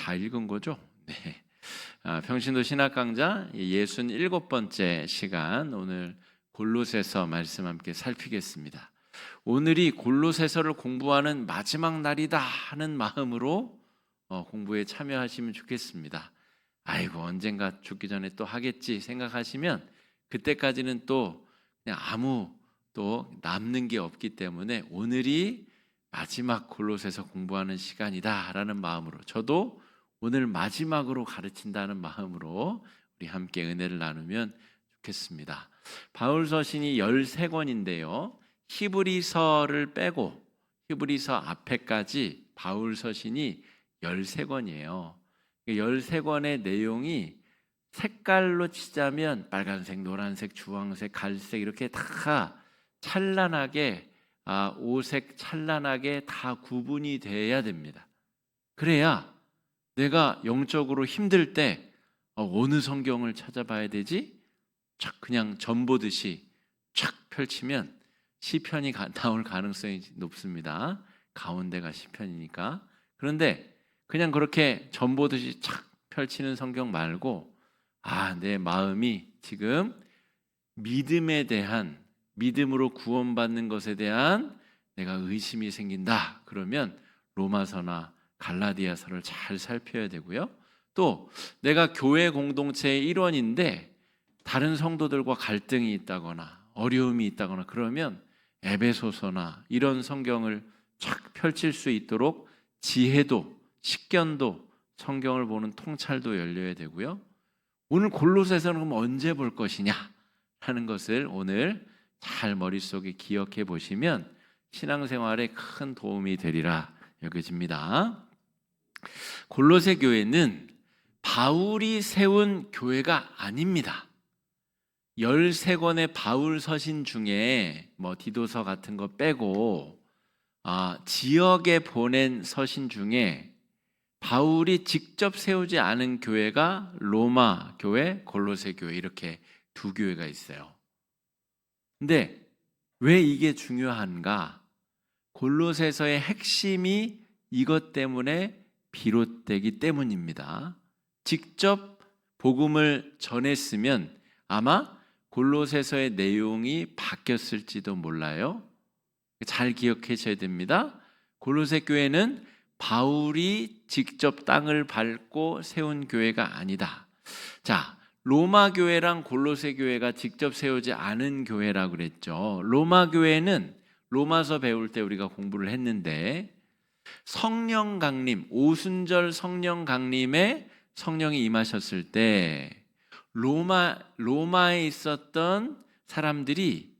다 읽은 거죠? 네. 평신도 신학 강좌 67번째 시간, 오늘 골로새서 말씀 함께 살피겠습니다. 오늘이 골로새서를 공부하는 마지막 날이다 하는 마음으로 공부에 참여하시면 좋겠습니다. 아이고, 언젠가 죽기 전에 또 하겠지 생각하시면 그때까지는 또 그냥 아무 또 남는 게 없기 때문에 오늘이 마지막 골로새서 공부하는 시간이다라는 마음으로, 저도 오늘 마지막으로 가르친다는 마음으로 우리 함께 은혜를 나누면 좋겠습니다. 바울 서신이 13권인데요. 히브리서를 빼고 히브리서 앞에까지 바울 서신이 13권이에요. 13권의 내용이 색깔로 치자면 빨간색, 노란색, 주황색, 갈색 이렇게 다 찬란하게, 오색 찬란하게 다 구분이 돼야 됩니다. 그래야 내가 영적으로 힘들 때 어느 성경을 찾아봐야 되지? 착 그냥 전 보듯이 착 펼치면 시편이 나올 가능성이 높습니다. 가운데가 시편이니까. 그런데 그냥 그렇게 전 보듯이 착 펼치는 성경 말고, 내 마음이 지금 믿음에 대한, 믿음으로 구원받는 것에 대한 내가 의심이 생긴다. 그러면 로마서나 갈라디아서를 잘 살펴야 되고요. 또 내가 교회 공동체의 일원인데 다른 성도들과 갈등이 있다거나 어려움이 있다거나 그러면 에베소서나 이런 성경을 쫙 펼칠 수 있도록 지혜도, 식견도, 성경을 보는 통찰도 열려야 되고요. 오늘 골로새서는 그럼 언제 볼 것이냐 하는 것을 오늘 잘 머릿속에 기억해 보시면 신앙생활에 큰 도움이 되리라 여겨집니다. 골로새 교회는 바울이 세운 교회가 아닙니다. 13권의 바울 서신 중에 디도서 같은 거 빼고 지역에 보낸 서신 중에 바울이 직접 세우지 않은 교회가 로마 교회, 골로새 교회, 이렇게 두 교회가 있어요. 근데 왜 이게 중요한가? 골로새서의 핵심이 이것 때문에 비롯되기 때문입니다. 직접 복음을 전했으면 아마 골로새서의 내용이 바뀌었을지도 몰라요. 잘 기억하셔야 됩니다. 골로새 교회는 바울이 직접 땅을 밟고 세운 교회가 아니다. 자, 로마 교회랑 골로새 교회가 직접 세우지 않은 교회라고 그랬죠. 로마 교회는 로마서 배울 때 우리가 공부를 했는데 성령 강림, 오순절 성령 강림에 성령이 임하셨을 때 로마에 있었던 사람들이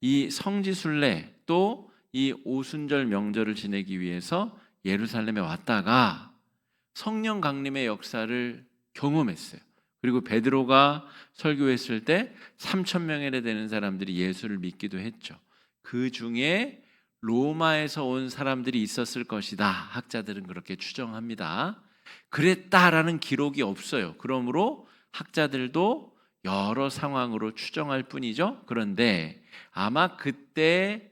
이 성지순례 또 이 오순절 명절을 지내기 위해서 예루살렘에 왔다가 성령 강림의 역사를 경험했어요. 그리고 베드로가 설교했을 때 3,000명이나 되는 사람들이 예수를 믿기도 했죠. 그 중에 로마에서 온 사람들이 있었을 것이다. 학자들은 그렇게 추정합니다. 그랬다라는 기록이 없어요. 그러므로 학자들도 여러 상황으로 추정할 뿐이죠. 그런데 아마 그때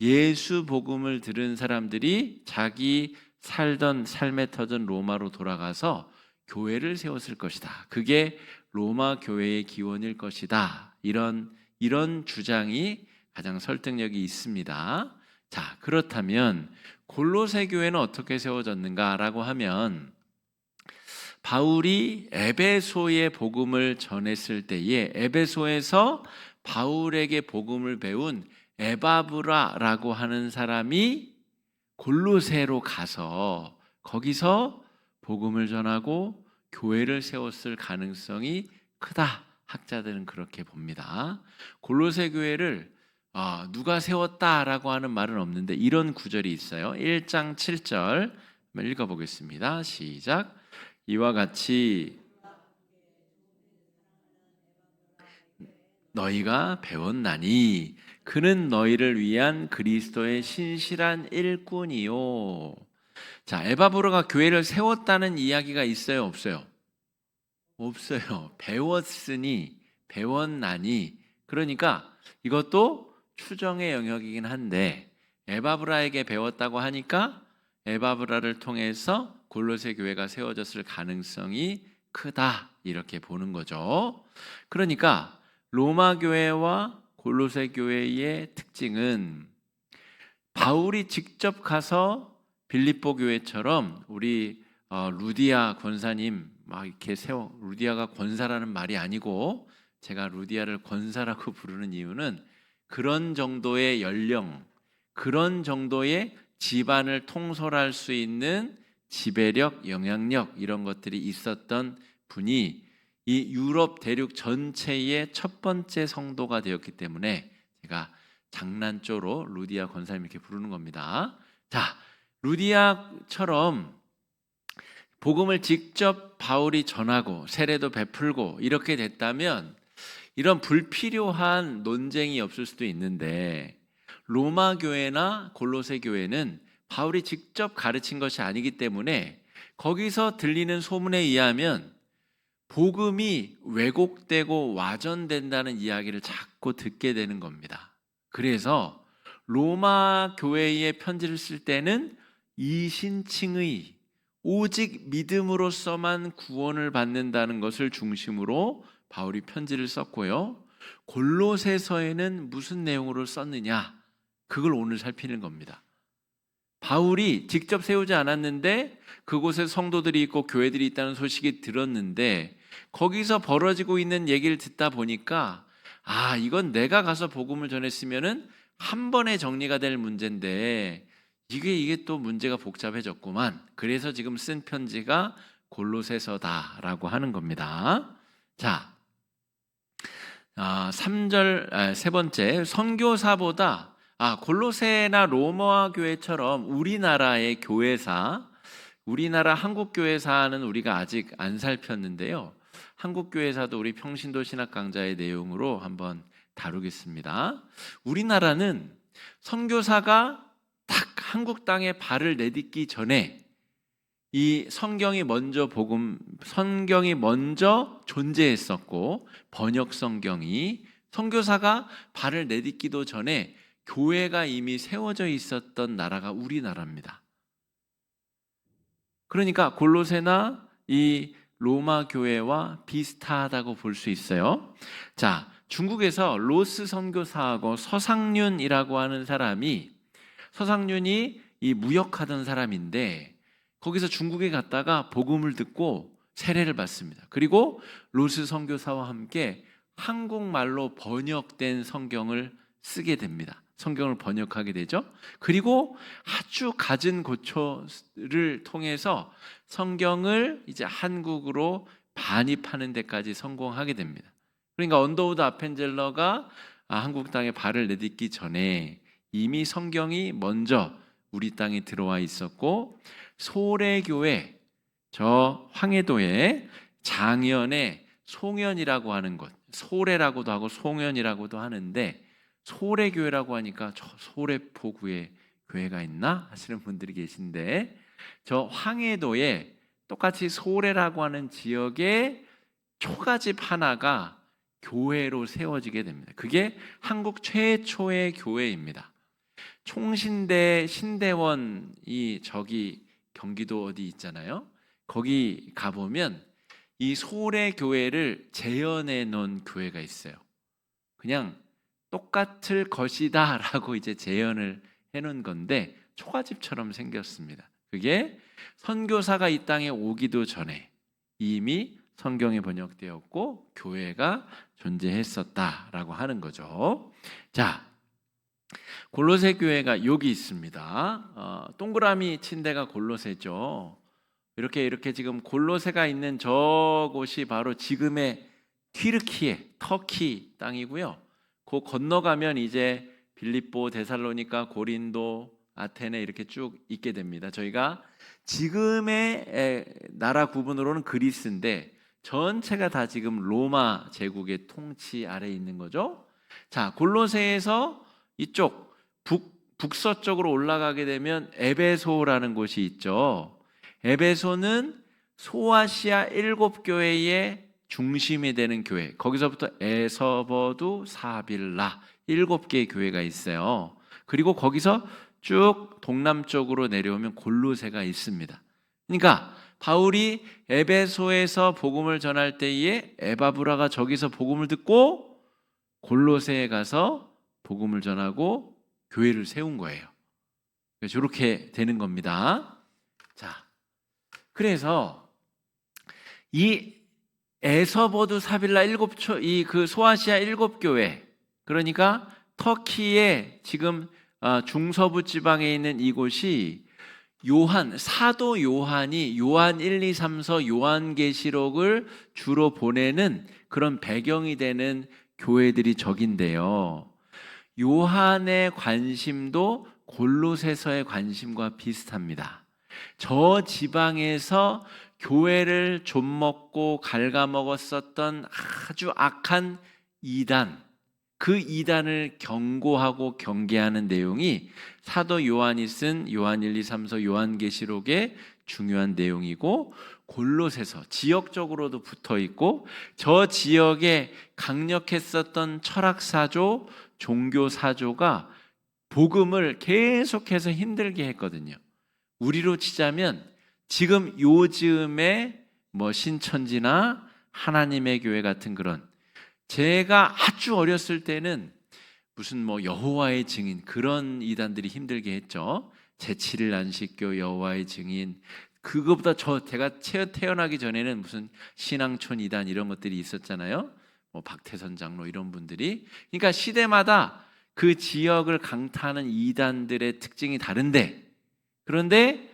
예수 복음을 들은 사람들이 자기 살던 삶의 터전 로마로 돌아가서 교회를 세웠을 것이다. 그게 로마 교회의 기원일 것이다. 이런 주장이 가장 설득력이 있습니다. 자, 그렇다면 골로새 교회는 어떻게 세워졌는가라고 하면 바울이 에베소의 복음을 전했을 때에 에베소에서 바울에게 복음을 배운 에바브라라고 하는 사람이 골로새로 가서 거기서 복음을 전하고 교회를 세웠을 가능성이 크다. 학자들은 그렇게 봅니다. 골로새 교회를 누가 세웠다라고 하는 말은 없는데 이런 구절이 있어요. 1장 7절 한번 읽어보겠습니다. 시작. 이와 같이 너희가 배웠나니 그는 너희를 위한 그리스도의 신실한 일꾼이요. 자, 에바브로가 교회를 세웠다는 이야기가 있어요, 없어요? 없어요. 배웠나니. 그러니까 이것도 추정의 영역이긴 한데 에바브라에게 배웠다고 하니까 에바브라를 통해서 골로새 교회가 세워졌을 가능성이 크다 이렇게 보는 거죠. 그러니까 로마 교회와 골로새 교회의 특징은 바울이 직접 가서 빌립보 교회처럼 우리 루디아 권사님 막 이렇게 루디아가 권사라는 말이 아니고 제가 루디아를 권사라고 부르는 이유는 그런 정도의 연령, 그런 정도의 집안을 통솔할 수 있는 지배력, 영향력 이런 것들이 있었던 분이 이 유럽 대륙 전체의 첫 번째 성도가 되었기 때문에 제가 장난조로 루디아 권사님 이렇게 부르는 겁니다. 자, 루디아처럼 복음을 직접 바울이 전하고 세례도 베풀고 이렇게 됐다면 이런 불필요한 논쟁이 없을 수도 있는데 로마 교회나 골로새 교회는 바울이 직접 가르친 것이 아니기 때문에 거기서 들리는 소문에 의하면 복음이 왜곡되고 와전된다는 이야기를 자꾸 듣게 되는 겁니다. 그래서 로마 교회에 편지를 쓸 때는 이신칭의 오직 믿음으로서만 구원을 받는다는 것을 중심으로 바울이 편지를 썼고요. 골로새서에는 무슨 내용으로 썼느냐? 그걸 오늘 살피는 겁니다. 바울이 직접 세우지 않았는데 그곳에 성도들이 있고 교회들이 있다는 소식이 들었는데 거기서 벌어지고 있는 얘기를 듣다 보니까 이건 내가 가서 복음을 전했으면은 한 번에 정리가 될 문제인데 이게 또 문제가 복잡해졌구만. 그래서 지금 쓴 편지가 골로새서다라고 하는 겁니다. 자, 3절 세 번째 선교사보다 골로새나 로마 교회처럼 우리나라의 교회사, 우리나라 한국 교회사는 우리가 아직 안 살폈는데요. 한국 교회사도 우리 평신도 신학 강좌의 내용으로 한번 다루겠습니다. 우리나라는 선교사가 딱 한국 땅에 발을 내딛기 전에 이 성경이 먼저 존재했었고 번역 성경이 선교사가 발을 내딛기도 전에 교회가 이미 세워져 있었던 나라가 우리나라입니다. 그러니까 골로새나 이 로마 교회와 비슷하다고 볼 수 있어요. 자, 중국에서 로스 선교사하고 서상륜이라고 하는 사람이 서상륜이 이 무역하던 사람인데 거기서 중국에 갔다가 복음을 듣고 세례를 받습니다. 그리고 로스 선교사와 함께 한국말로 번역된 성경을 쓰게 됩니다. 성경을 번역하게 되죠. 그리고 아주 갖은 고초를 통해서 성경을 이제 한국으로 반입하는 데까지 성공하게 됩니다. 그러니까 언더우드 아펜젤러가 한국 땅에 발을 내딛기 전에 이미 성경이 먼저 우리 땅에 들어와 있었고 소래교회 저 황해도에 장현의 송현이라고 하는 곳, 소래라고도 하고 송현이라고도 하는데 소래교회라고 하니까 저 소래포구에 교회가 있나 하시는 분들이 계신데 저 황해도에 똑같이 소래라고 하는 지역에 초가집 하나가 교회로 세워지게 됩니다. 그게 한국 최초의 교회입니다. 총신대 신대원이 저기 경기도 어디 있잖아요. 거기 가보면 이 소래교회를 재현해 놓은 교회가 있어요. 그냥 똑같을 것이다 라고 이제 재현을 해놓은 건데 초가집처럼 생겼습니다. 그게 선교사가 이 땅에 오기도 전에 이미 성경이 번역되었고 교회가 존재했었다라고 하는 거죠. 자, 골로새 교회가 여기 있습니다. 동그라미 친 데가 골로새죠. 이렇게 지금 골로새가 있는 저곳이 바로 지금의 튀르키예, 터키 땅이고요. 그 건너가면 이제 빌립보, 데살로니가, 고린도, 아테네 이렇게 쭉 있게 됩니다. 저희가 지금의 나라 구분으로는 그리스인데 전체가 다 지금 로마 제국의 통치 아래에 있는 거죠. 자, 골로새에서 이쪽 북서쪽으로 올라가게 되면 에베소라는 곳이 있죠. 에베소는 소아시아 7교회의 중심이 되는 교회. 거기서부터 에서버두, 사빌라 7개의 교회가 있어요. 그리고 거기서 쭉 동남쪽으로 내려오면 골로새가 있습니다. 그러니까 바울이 에베소에서 복음을 전할 때에 에바브라가 저기서 복음을 듣고 골로새에 가서 복음을 전하고 교회를 세운 거예요. 저렇게 되는 겁니다. 자, 그래서 이 에서보두 사빌라 이 소아시아 7교회, 그러니까 터키의 지금 중서부 지방에 있는 이곳이 사도 요한이 요한 1, 2, 3서 요한계시록을 주로 보내는 그런 배경이 되는 교회들이 저긴데요. 요한의 관심도 골로새서의 관심과 비슷합니다. 저 지방에서 교회를 좀먹고 갉아먹었었던 아주 악한 이단, 그 이단을 경고하고 경계하는 내용이 사도 요한이 쓴 요한 1, 2, 3서 요한계시록의 중요한 내용이고, 골로새서 지역적으로도 붙어 있고 저 지역에 강력했었던 철학사조, 종교사조가 복음을 계속해서 힘들게 했거든요. 우리로 치자면 지금 요즘에 신천지나 하나님의 교회 같은 그런, 제가 아주 어렸을 때는 무슨 여호와의 증인 그런 이단들이 힘들게 했죠. 제7일 안식교, 여호와의 증인, 그거보다 제가 태어나기 전에는 무슨 신앙촌 이단 이런 것들이 있었잖아요. 박태선 장로 이런 분들이. 그러니까 시대마다 그 지역을 강타하는 이단들의 특징이 다른데, 그런데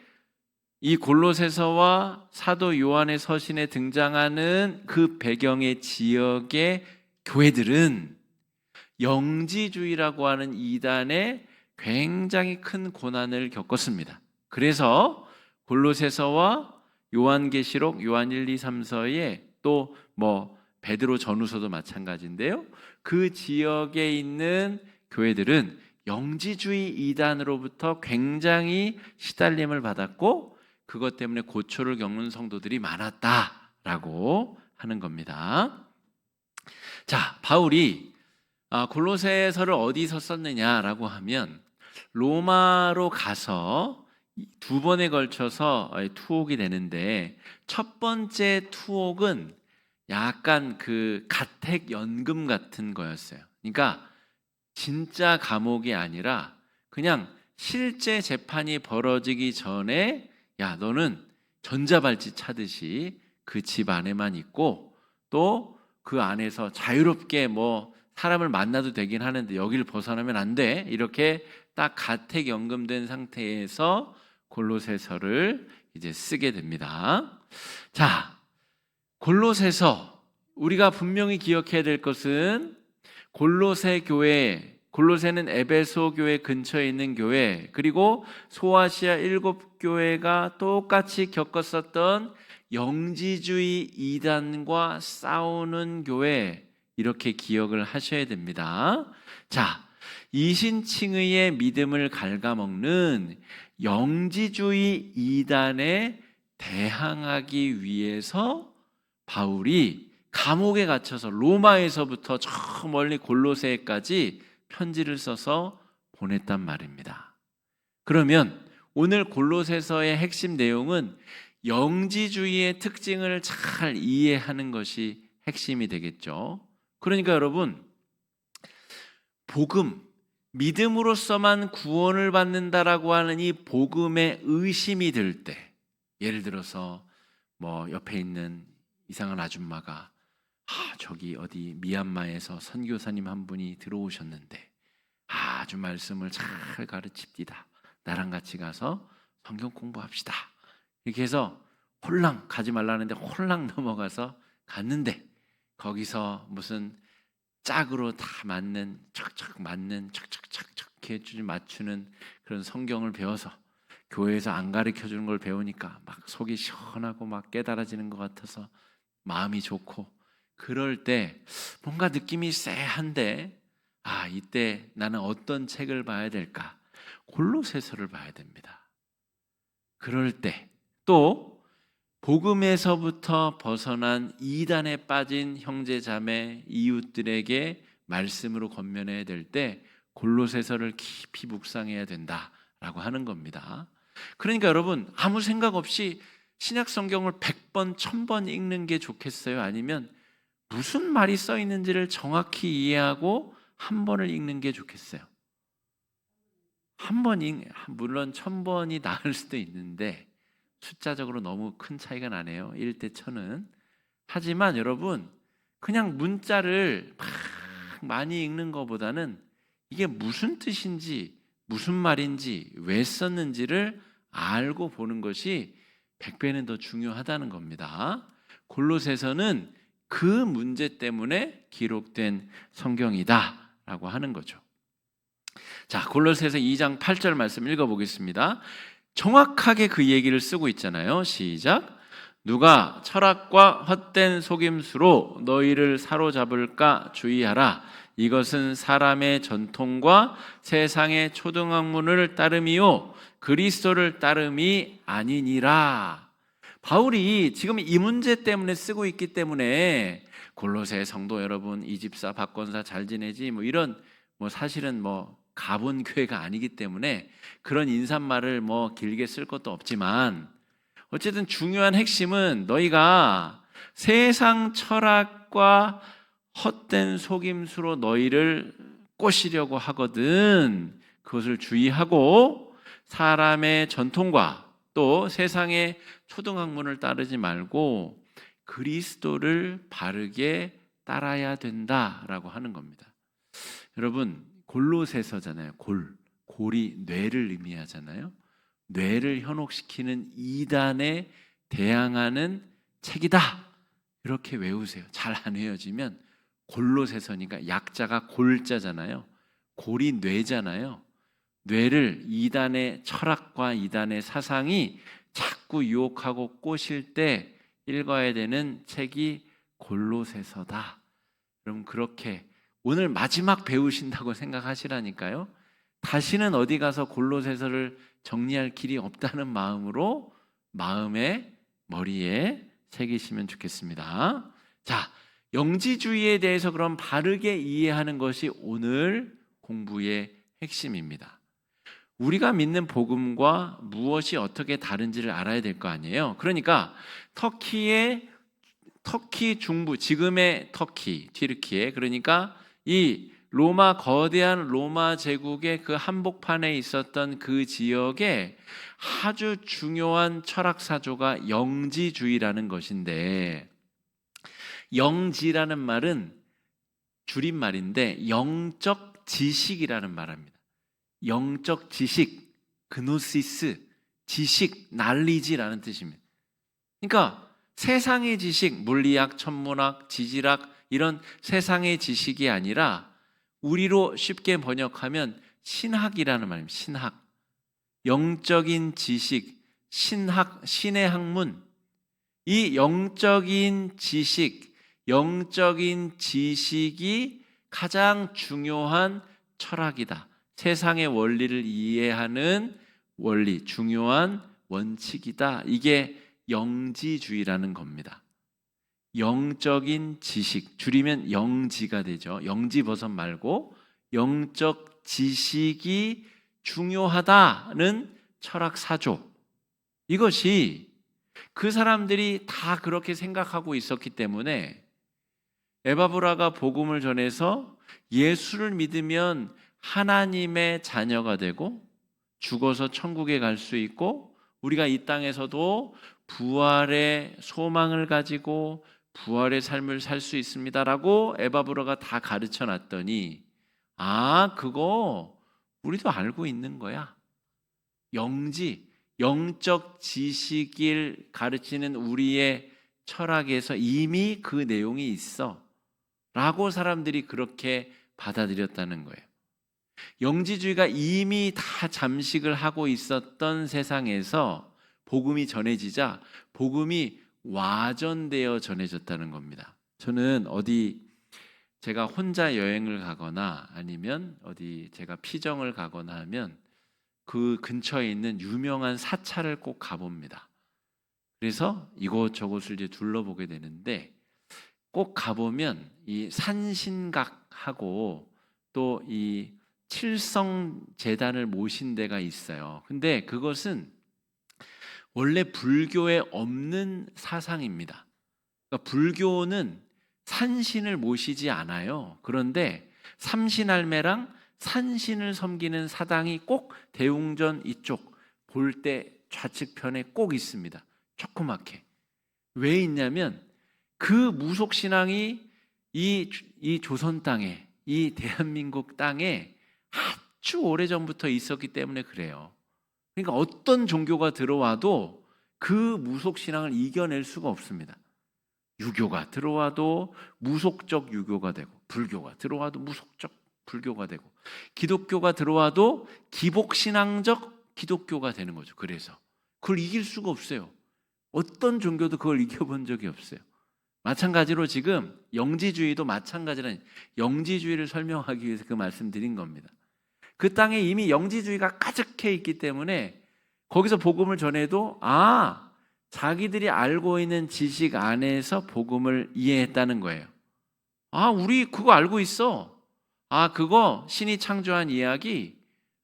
이 골로새서와 사도 요한의 서신에 등장하는 그 배경의 지역의 교회들은 영지주의라고 하는 이단의 굉장히 큰 고난을 겪었습니다. 그래서 골로새서와 요한계시록, 요한 1, 2, 3서에 또 베드로 전후서도 마찬가지인데요. 그 지역에 있는 교회들은 영지주의 이단으로부터 굉장히 시달림을 받았고 그것 때문에 고초를 겪는 성도들이 많았다라고 하는 겁니다. 자, 바울이 골로새서를 어디서 썼느냐라고 하면 로마로 가서 2번에 걸쳐서 투옥이 되는데, 첫 번째 투옥은 약간 그 가택연금 같은 거였어요. 그러니까 진짜 감옥이 아니라 그냥 실제 재판이 벌어지기 전에 야, 너는 전자발찌 차듯이 그 집 안에만 있고 또 그 안에서 자유롭게 사람을 만나도 되긴 하는데 여기를 벗어나면 안 돼. 이렇게 딱 가택연금된 상태에서 골로새서를 이제 쓰게 됩니다. 자, 골로새서 우리가 분명히 기억해야 될 것은 골로새 교회, 골로새는 에베소 교회 근처에 있는 교회, 그리고 소아시아 7교회가 똑같이 겪었었던 영지주의 이단과 싸우는 교회, 이렇게 기억을 하셔야 됩니다. 자, 이신칭의의 믿음을 갉아먹는 영지주의 이단에 대항하기 위해서 바울이 감옥에 갇혀서 로마에서부터 저 멀리 골로새까지 편지를 써서 보냈단 말입니다. 그러면 오늘 골로새서의 핵심 내용은 영지주의의 특징을 잘 이해하는 것이 핵심이 되겠죠. 그러니까 여러분, 복음, 믿음으로서만 구원을 받는다라고 하는 이 복음에 의심이 들 때, 예를 들어서 옆에 있는 이상한 아줌마가 저기 어디 미얀마에서 선교사님 한 분이 들어오셨는데 아주 말씀을 잘 가르칩디다. 나랑 같이 가서 성경 공부합시다. 이렇게 해서 홀랑 가지 말라는데 홀랑 넘어가서 갔는데 거기서 무슨 짝으로 다 맞는 척척 맞는 척척척척 이렇게 맞추는 그런 성경을 배워서 교회에서 안 가르쳐주는 걸 배우니까 막 속이 시원하고 막 깨달아지는 것 같아서 마음이 좋고, 그럴 때 뭔가 느낌이 쎄한데 이때 나는 어떤 책을 봐야 될까? 골로새서를 봐야 됩니다. 그럴 때 또 복음에서부터 벗어난 이단에 빠진 형제 자매 이웃들에게 말씀으로 권면해야 될 때 골로새서를 깊이 묵상해야 된다라고 하는 겁니다. 그러니까 여러분, 아무 생각 없이 신약 성경을 100번, 1000번 읽는 게 좋겠어요? 아니면 무슨 말이 써 있는지를 정확히 이해하고 한 번을 읽는 게 좋겠어요? 한 번 물론 1000번이 나을 수도 있는데 숫자적으로 너무 큰 차이가 나네요. 1대 1000은. 하지만 여러분, 그냥 문자를 막 많이 읽는 것보다는 이게 무슨 뜻인지, 무슨 말인지, 왜 썼는지를 알고 보는 것이 100배는 더 중요하다는 겁니다. 골로새서는 그 문제 때문에 기록된 성경이다라고 하는 거죠. 자, 골로새서 2장 8절 말씀 읽어보겠습니다. 정확하게 그 얘기를 쓰고 있잖아요. 시작. 누가 철학과 헛된 속임수로 너희를 사로잡을까 주의하라. 이것은 사람의 전통과 세상의 초등학문을 따름이요 그리스도를 따름이 아니니라. 바울이 지금 이 문제 때문에 쓰고 있기 때문에 골로새 성도 여러분, 이 집사 박권사 잘 지내지 뭐 이런 사실은 가본 교회가 아니기 때문에 그런 인사말을 길게 쓸 것도 없지만 어쨌든 중요한 핵심은 너희가 세상 철학과 헛된 속임수로 너희를 꼬시려고 하거든 그것을 주의하고 사람의 전통과 또 세상의 초등학문을 따르지 말고 그리스도를 바르게 따라야 된다라고 하는 겁니다. 여러분, 골로새서잖아요. 골이 뇌를 의미하잖아요. 뇌를 현혹시키는 이단에 대항하는 책이다. 이렇게 외우세요. 잘 안 외워지면 골로새서니까 약자가 골자잖아요. 골이 뇌잖아요. 뇌를 이단의 철학과 이단의 사상이 자꾸 유혹하고 꼬실 때 읽어야 되는 책이 골로새서다. 여러분, 그렇게 오늘 마지막 배우신다고 생각하시라니까요. 다시는 어디 가서 골로새서를 정리할 길이 없다는 마음으로 마음에 머리에 새기시면 좋겠습니다. 자, 영지주의에 대해서 그럼 바르게 이해하는 것이 오늘 공부의 핵심입니다. 우리가 믿는 복음과 무엇이 어떻게 다른지를 알아야 될 거 아니에요. 그러니까 터키 중부, 지금의 터키, 튀르키예, 그러니까 이 거대한 로마 제국의 그 한복판에 있었던 그 지역에 아주 중요한 철학 사조가 영지주의라는 것인데, 영지라는 말은 줄임말인데 영적 지식이라는 말입니다. 영적 지식, 그노시스, 지식, 날리지라는 뜻입니다. 그러니까 세상의 지식, 물리학, 천문학, 지질학 이런 세상의 지식이 아니라 우리로 쉽게 번역하면 신학이라는 말입니다. 신학. 영적인 지식, 신학, 신의 학문. 이 영적인 지식, 영적인 지식이 가장 중요한 철학이다. 세상의 원리를 이해하는 원리, 중요한 원칙이다. 이게 영지주의라는 겁니다. 영적인 지식, 줄이면 영지가 되죠. 영지버섯 말고 영적 지식이 중요하다는 철학 사조. 이것이 그 사람들이 다 그렇게 생각하고 있었기 때문에 에바브라가 복음을 전해서 예수를 믿으면 하나님의 자녀가 되고 죽어서 천국에 갈 수 있고 우리가 이 땅에서도 부활의 소망을 가지고 부활의 삶을 살 수 있습니다라고 에바브라가 다 가르쳐 놨더니 그거 우리도 알고 있는 거야. 영적 지식을 가르치는 우리의 철학에서 이미 그 내용이 있어 라고 사람들이 그렇게 받아들였다는 거예요. 영지주의가 이미 다 잠식을 하고 있었던 세상에서 복음이 전해지자 복음이 와전되어 전해졌다는 겁니다. 저는 제가 혼자 여행을 가거나 아니면 제가 피정을 가거나 하면 그 근처에 있는 유명한 사찰을 꼭 가봅니다. 그래서 이곳저곳을 이제 둘러보게 되는데 꼭 가보면 이 산신각하고 또 이 칠성 재단을 모신 데가 있어요. 근데 그것은 원래 불교에 없는 사상입니다. 그러니까 불교는 산신을 모시지 않아요. 그런데 삼신할매랑 산신을 섬기는 사당이 꼭 대웅전 이쪽 볼 때 좌측편에 꼭 있습니다. 조그맣게. 왜 있냐면 그 무속신앙이 이 조선 땅에, 이 대한민국 땅에 아주 오래전부터 있었기 때문에 그래요. 그러니까 어떤 종교가 들어와도 그 무속신앙을 이겨낼 수가 없습니다. 유교가 들어와도 무속적 유교가 되고, 불교가 들어와도 무속적 불교가 되고, 기독교가 들어와도 기복신앙적 기독교가 되는 거죠. 그래서 그걸 이길 수가 없어요. 어떤 종교도 그걸 이겨본 적이 없어요. 마찬가지로 지금 영지주의도 마찬가지라는, 영지주의를 설명하기 위해서 그 말씀드린 겁니다. 그 땅에 이미 영지주의가 가득해 있기 때문에 거기서 복음을 전해도 자기들이 알고 있는 지식 안에서 복음을 이해했다는 거예요. 우리 그거 알고 있어. 그거 신이 창조한 이야기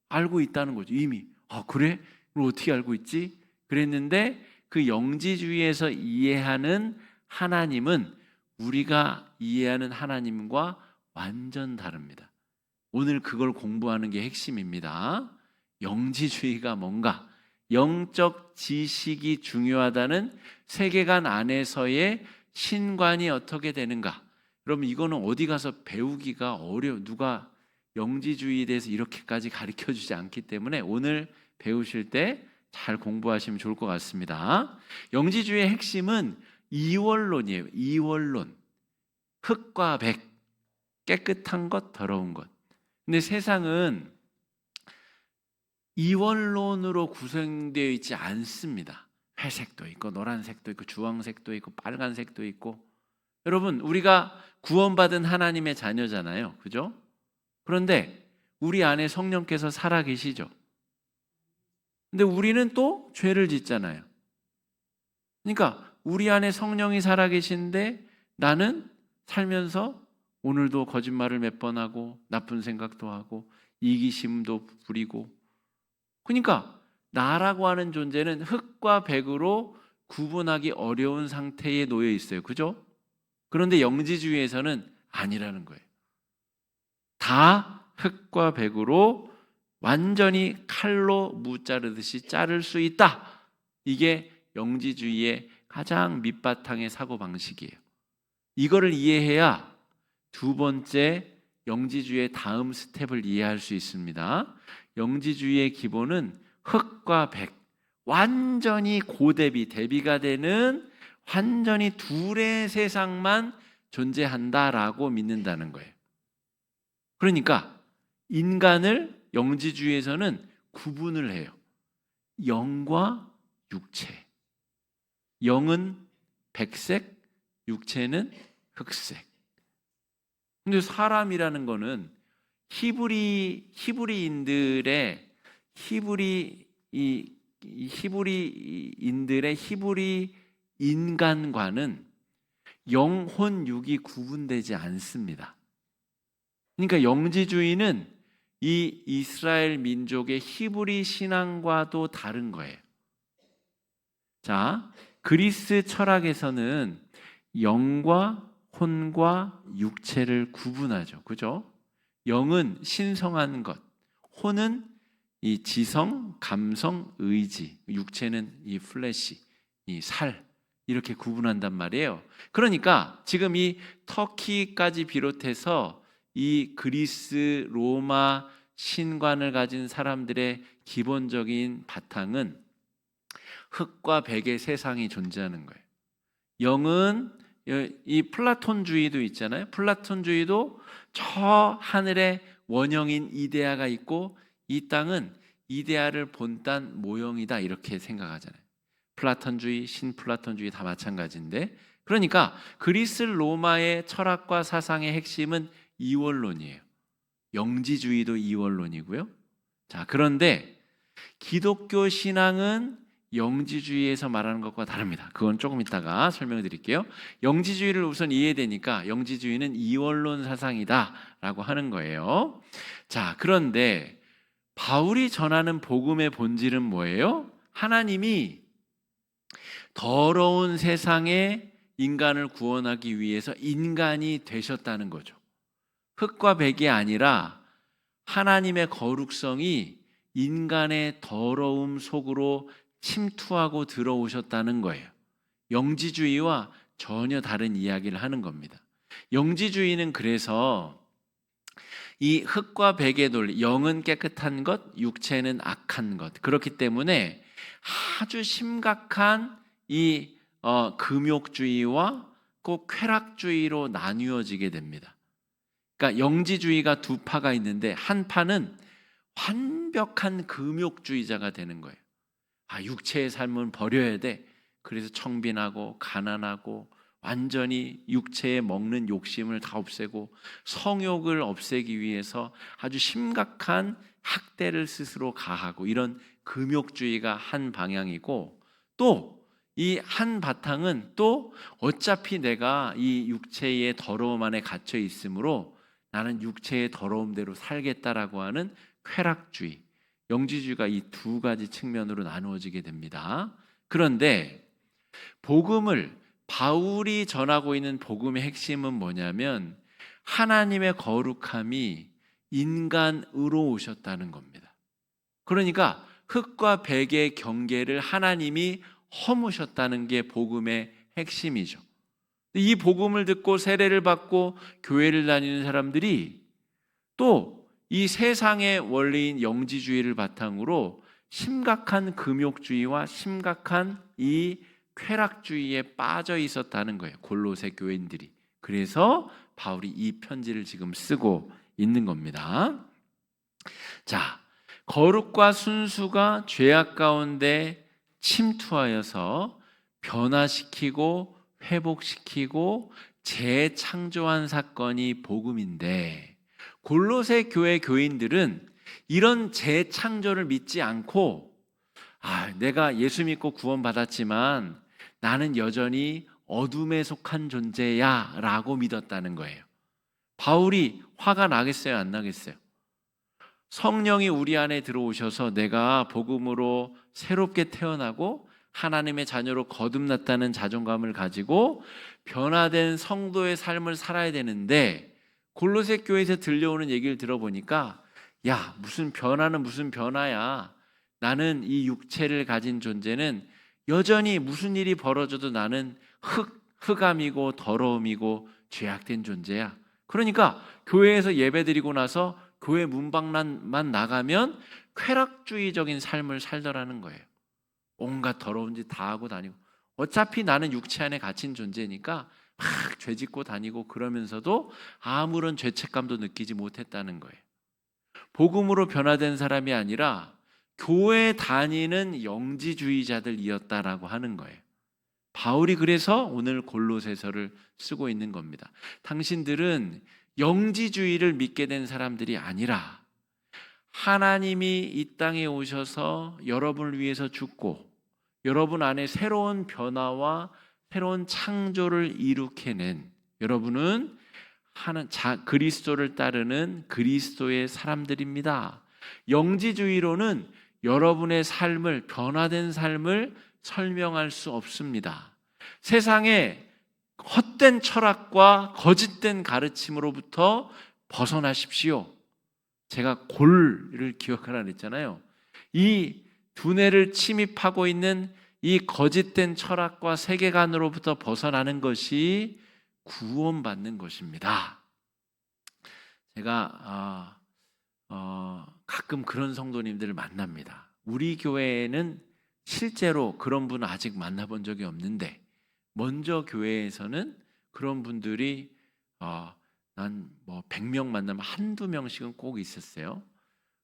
알고 있다는 거죠. 이미. 그래? 그럼 어떻게 알고 있지? 그랬는데 그 영지주의에서 이해하는 하나님은 우리가 이해하는 하나님과 완전 다릅니다. 오늘 그걸 공부하는 게 핵심입니다. 영지주의가 뭔가, 영적 지식이 중요하다는 세계관 안에서의 신관이 어떻게 되는가. 여러분 이거는 어디 가서 배우기가 어려워. 누가 영지주의에 대해서 이렇게까지 가르쳐주지 않기 때문에 오늘 배우실 때 잘 공부하시면 좋을 것 같습니다. 영지주의의 핵심은 이원론이에요. 이원론. 흙과 백, 깨끗한 것, 더러운 것. 근데 세상은 이원론으로 구성되어 있지 않습니다. 회색도 있고 노란색도 있고 주황색도 있고 빨간색도 있고. 여러분 우리가 구원받은 하나님의 자녀잖아요. 그죠? 그런데 우리 안에 성령께서 살아 계시죠. 근데 우리는 또 죄를 짓잖아요. 그러니까 우리 안에 성령이 살아 계신데 나는 살면서 오늘도 거짓말을 몇 번 하고 나쁜 생각도 하고 이기심도 부리고. 그러니까 나라고 하는 존재는 흙과 백으로 구분하기 어려운 상태에 놓여 있어요. 그죠? 그런데 영지주의에서는 아니라는 거예요. 다 흙과 백으로 완전히 칼로 무 자르듯이 자를 수 있다. 이게 영지주의의 가장 밑바탕의 사고방식이에요. 이거를 이해해야 두 번째 영지주의의 다음 스텝을 이해할 수 있습니다. 영지주의의 기본은 흙과 백, 완전히 고대비, 대비가 되는 완전히 둘의 세상만 존재한다라고 믿는다는 거예요. 그러니까 인간을 영지주의에서는 구분을 해요. 영과 육체. 영은 백색, 육체는 흑색. 근데 사람이라는 거는 히브리인들의 히브리 인간과는 영혼 육이 구분되지 않습니다. 그러니까 영지주의는 이 이스라엘 민족의 히브리 신앙과도 다른 거예요. 자, 그리스 철학에서는 영과 혼과 육체를 구분하죠. 그죠? 영은 신성한 것, 혼은 이 지성, 감성, 의지, 육체는 이 플래시, 이 살, 이렇게 구분한단 말이에요. 그러니까 지금 이 터키까지 비롯해서 이 그리스, 로마 신관을 가진 사람들의 기본적인 바탕은 흙과 백의 세상이 존재하는 거예요. 영은 이 플라톤주의도 있잖아요. 플라톤주의도 저 하늘에 원형인 이데아가 있고 이 땅은 이데아를 본딴 모형이다 이렇게 생각하잖아요. 플라톤주의, 신플라톤주의 다 마찬가지인데, 그러니까 그리스 로마의 철학과 사상의 핵심은 이원론이에요. 영지주의도 이원론이고요. 자, 그런데 기독교 신앙은 영지주의에서 말하는 것과 다릅니다. 그건 조금 이따가 설명을 드릴게요. 영지주의를 우선 이해해야 되니까 영지주의는 이원론 사상이다라고 하는 거예요. 자, 그런데 바울이 전하는 복음의 본질은 뭐예요? 하나님이 더러운 세상에 인간을 구원하기 위해서 인간이 되셨다는 거죠. 흙과 백이 아니라 하나님의 거룩성이 인간의 더러움 속으로 침투하고 들어오셨다는 거예요. 영지주의와 전혀 다른 이야기를 하는 겁니다. 영지주의는 그래서 이 흙과 백의 논리, 영은 깨끗한 것, 육체는 악한 것. 그렇기 때문에 아주 심각한 이 금욕주의와 꼭 쾌락주의로 나뉘어지게 됩니다. 그러니까 영지주의가 두 파가 있는데 한 파는 완벽한 금욕주의자가 되는 거예요. 육체의 삶은 버려야 돼. 그래서 청빈하고 가난하고 완전히 육체에 먹는 욕심을 다 없애고 성욕을 없애기 위해서 아주 심각한 학대를 스스로 가하고, 이런 금욕주의가 한 방향이고, 또 이 한 바탕은 또 어차피 내가 이 육체의 더러움 안에 갇혀 있으므로 나는 육체의 더러움대로 살겠다라고 하는 쾌락주의, 영지주의가 이 두 가지 측면으로 나누어지게 됩니다. 그런데 바울이 전하고 있는 복음의 핵심은 뭐냐면 하나님의 거룩함이 인간으로 오셨다는 겁니다. 그러니까 흙과 백의 경계를 하나님이 허무셨다는 게 복음의 핵심이죠. 이 복음을 듣고 세례를 받고 교회를 다니는 사람들이 또 이 세상의 원리인 영지주의를 바탕으로 심각한 금욕주의와 심각한 이 쾌락주의에 빠져 있었다는 거예요, 골로새 교인들이. 그래서 바울이 이 편지를 지금 쓰고 있는 겁니다. 자, 거룩과 순수가 죄악 가운데 침투하여서 변화시키고 회복시키고 재창조한 사건이 복음인데, 골로새 교회 교인들은 이런 재창조를 믿지 않고 내가 예수 믿고 구원받았지만 나는 여전히 어둠에 속한 존재야 라고 믿었다는 거예요. 바울이 화가 나겠어요, 안 나겠어요? 성령이 우리 안에 들어오셔서 내가 복음으로 새롭게 태어나고 하나님의 자녀로 거듭났다는 자존감을 가지고 변화된 성도의 삶을 살아야 되는데, 골로새 교회에서 들려오는 얘기를 들어보니까 무슨 변화는 무슨 변화야. 나는 이 육체를 가진 존재는 여전히 무슨 일이 벌어져도 나는 흑암이고 더러움이고 죄악된 존재야. 그러니까 교회에서 예배드리고 나서 교회 문밖만 나가면 쾌락주의적인 삶을 살더라는 거예요. 온갖 더러운 짓 다 하고 다니고, 어차피 나는 육체 안에 갇힌 존재니까 막 죄짓고 다니고 그러면서도 아무런 죄책감도 느끼지 못했다는 거예요. 복음으로 변화된 사람이 아니라 교회 다니는 영지주의자들이었다라고 하는 거예요. 바울이 그래서 오늘 골로새서를 쓰고 있는 겁니다. 당신들은 영지주의를 믿게 된 사람들이 아니라 하나님이 이 땅에 오셔서 여러분을 위해서 죽고 여러분 안에 새로운 변화와 새로운 창조를 일으켜낸, 여러분은 그리스도를 따르는 그리스도의 사람들입니다. 영지주의로는 여러분의 삶을, 변화된 삶을 설명할 수 없습니다. 세상의 헛된 철학과 거짓된 가르침으로부터 벗어나십시오. 제가 골을 기억하라 그랬잖아요. 이 두뇌를 침입하고 있는 이 거짓된 철학과 세계관으로부터 벗어나는 것이 구원받는 것입니다. 제가 가끔 그런 성도님들을 만납니다. 우리 교회에는 실제로 그런 분은 아직 만나본 적이 없는데, 먼저 교회에서는 그런 분,들이 난 100명 만나면 한두 명씩은 꼭 있었어요.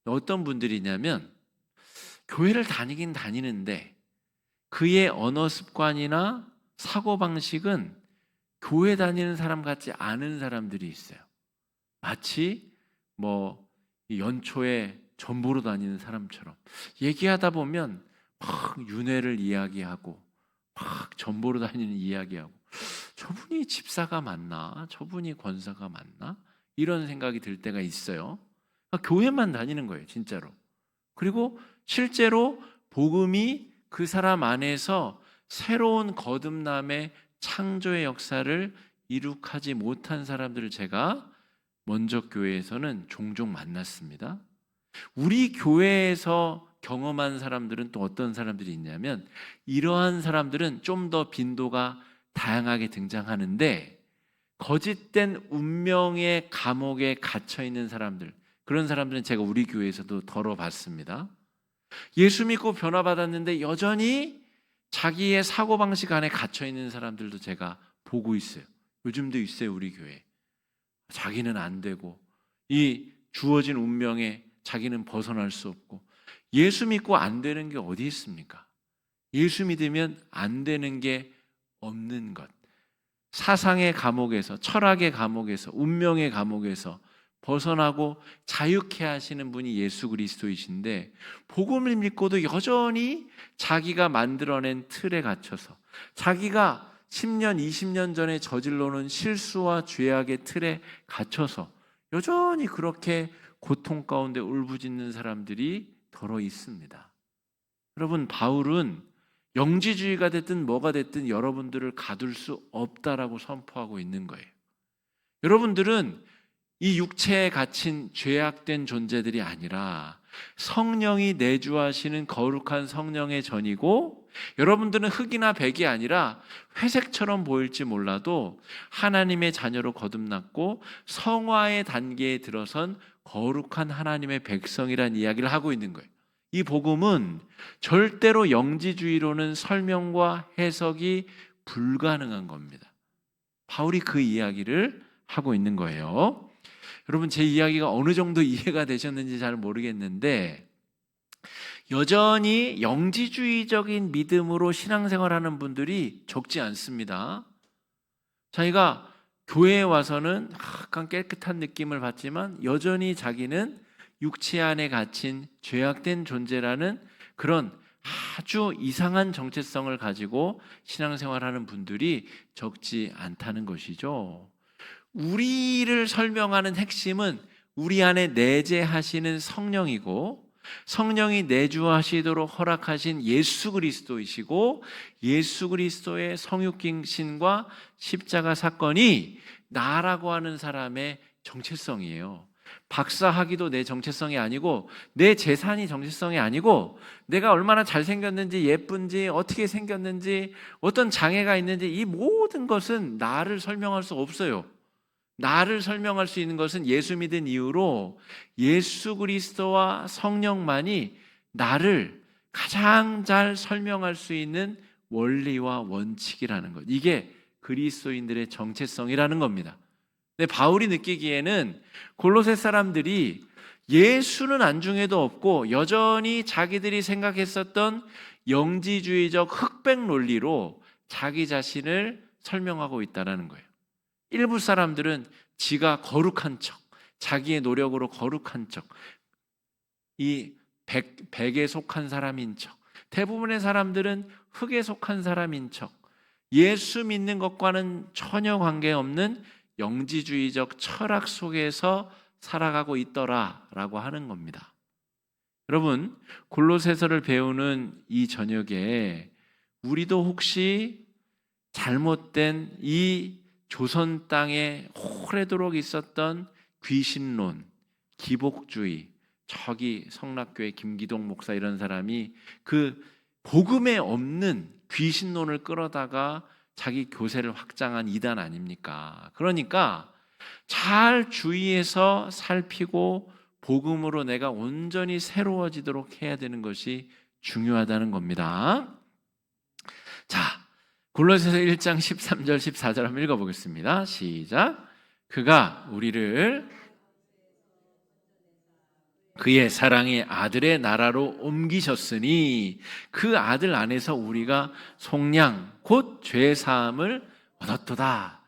어떤 분들이냐면 교회를 다니긴 다니는데 그의 언어 습관이나 사고방식은 교회 다니는 사람 같지 않은 사람들이 있어요. 마치 연초에 전보로 다니는 사람처럼 얘기하다 보면 막 윤회를 이야기하고 막 전보로 다니는 이야기하고, 저분이 집사가 맞나? 저분이 권사가 맞나? 이런 생각이 들 때가 있어요. 그러니까 교회만 다니는 거예요, 진짜로. 그리고 실제로 복음이 그 사람 안에서 새로운 거듭남의 창조의 역사를 이룩하지 못한 사람들을 제가 먼저 교회에서는 종종 만났습니다. 우리 교회에서 경험한 사람들은 또 어떤 사람들이 있냐면, 이러한 사람들은 좀 더 빈도가 다양하게 등장하는데, 거짓된 운명의 감옥에 갇혀 있는 사람들, 그런 사람들은 제가 우리 교회에서도 덜어봤습니다. 예수 믿고 변화받았는데 여전히 자기의 사고방식 안에 갇혀 있는 사람들도 제가 보고 있어요. 요즘도 있어요, 우리 교회. 자기는 안 되고, 이 주어진 운명에 자기는 벗어날 수 없고, 예수 믿고 안 되는 게 어디 있습니까? 예수 믿으면 안 되는 게 없는 것. 사상의 감옥에서, 철학의 감옥에서, 운명의 감옥에서 벗어나고 자유케 하시는 분이 예수 그리스도이신데, 복음을 믿고도 여전히 자기가 만들어낸 틀에 갇혀서, 자기가 10년, 20년 전에 저질러 놓은 실수와 죄악의 틀에 갇혀서 여전히 그렇게 고통 가운데 울부짖는 사람들이 더러 있습니다. 여러분, 바울은 영지주의가 됐든 뭐가 됐든 여러분들을 가둘 수 없다라고 선포하고 있는 거예요. 여러분들은 이 육체에 갇힌 죄악된 존재들이 아니라 성령이 내주하시는 거룩한 성령의 전이고, 여러분들은 흑이나 백이 아니라 회색처럼 보일지 몰라도 하나님의 자녀로 거듭났고 성화의 단계에 들어선 거룩한 하나님의 백성이라는 이야기를 하고 있는 거예요. 이 복음은 절대로 영지주의로는 설명과 해석이 불가능한 겁니다. 바울이 그 이야기를 하고 있는 거예요. 여러분, 제 이야기가 어느 정도 이해가 되셨는지 잘 모르겠는데, 여전히 영지주의적인 믿음으로 신앙생활하는 분들이 적지 않습니다. 자기가 교회에 와서는 약간 깨끗한 느낌을 받지만 여전히 자기는 육체 안에 갇힌 죄악된 존재라는 그런 아주 이상한 정체성을 가지고 신앙생활하는 분들이 적지 않다는 것이죠. 우리를 설명하는 핵심은 우리 안에 내재하시는 성령이고, 성령이 내주하시도록 허락하신 예수 그리스도이시고, 예수 그리스도의 성육신과 십자가 사건이 나라고 하는 사람의 정체성이에요. 박사학위도 내 정체성이 아니고, 내 재산이 정체성이 아니고, 내가 얼마나 잘생겼는지, 예쁜지, 어떻게 생겼는지, 어떤 장애가 있는지, 이 모든 것은 나를 설명할 수 없어요. 나를 설명할 수 있는 것은 예수 믿은 이후로 예수 그리스도와 성령만이 나를 가장 잘 설명할 수 있는 원리와 원칙이라는 것. 이게 그리스도인들의 정체성이라는 겁니다. 근데 바울이 느끼기에는 골로새 사람들이 예수는 안중에도 없고 여전히 자기들이 생각했었던 영지주의적 흑백 논리로 자기 자신을 설명하고 있다는 거예요. 일부 사람들은 지가 거룩한 척, 자기의 노력으로 거룩한 척, 이 백에 속한 사람인 척, 대부분의 사람들은 흑에 속한 사람인 척, 예수 믿는 것과는 전혀 관계없는 영지주의적 철학 속에서 살아가고 있더라라고 하는 겁니다. 여러분, 골로새서를 배우는 이 저녁에 우리도 혹시 잘못된 이 조선 땅에 오래도록 있었던 귀신론, 기복주의, 저기 성락교회 김기동 목사 이런 사람이 그 복음에 없는 귀신론을 끌어다가 자기 교세를 확장한 이단 아닙니까? 그러니까 잘 주의해서 살피고 복음으로 내가 온전히 새로워지도록 해야 되는 것이 중요하다는 겁니다. 자, 골로새서 1장 13절 14절 한번 읽어보겠습니다. 시작. 그가 우리를 그의 사랑의 아들의 나라로 옮기셨으니 그 아들 안에서 우리가 속량 곧 죄사함을 얻었도다.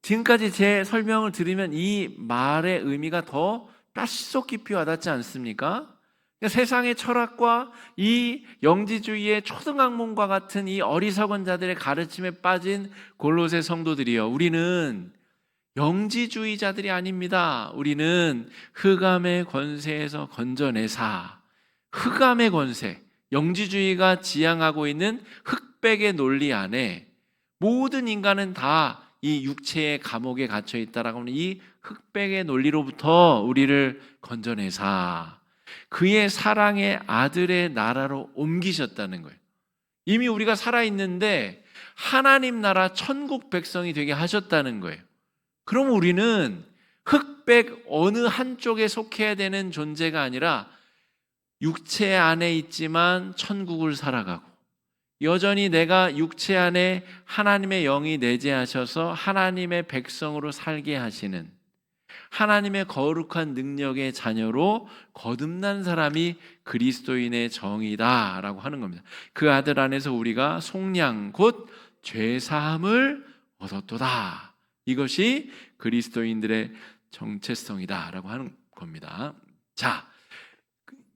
지금까지 제 설명을 들으면 이 말의 의미가 더 뼛속 깊이 와닿지 않습니까? 그러니까 세상의 철학과 이 영지주의의 초등학문과 같은 이 어리석은 자들의 가르침에 빠진 골로새 성도들이요, 우리는 영지주의자들이 아닙니다. 우리는 흑암의 권세에서 건져내사, 흑암의 권세, 영지주의가 지향하고 있는 흑백의 논리 안에 모든 인간은 다 이 육체의 감옥에 갇혀 있다라고 하는 이 흑백의 논리로부터 우리를 건져내사 그의 사랑의 아들의 나라로 옮기셨다는 거예요. 이미 우리가 살아있는데 하나님 나라 천국 백성이 되게 하셨다는 거예요. 그럼 우리는 흑백 어느 한쪽에 속해야 되는 존재가 아니라 육체 안에 있지만 천국을 살아가고, 여전히 내가 육체 안에 하나님의 영이 내재하셔서 하나님의 백성으로 살게 하시는 하나님의 거룩한 능력의 자녀로 거듭난 사람이 그리스도인의 정의다라고 하는 겁니다. 그 아들 안에서 우리가 속량 곧 죄사함을 얻었도다. 이것이 그리스도인들의 정체성이다라고 하는 겁니다. 자,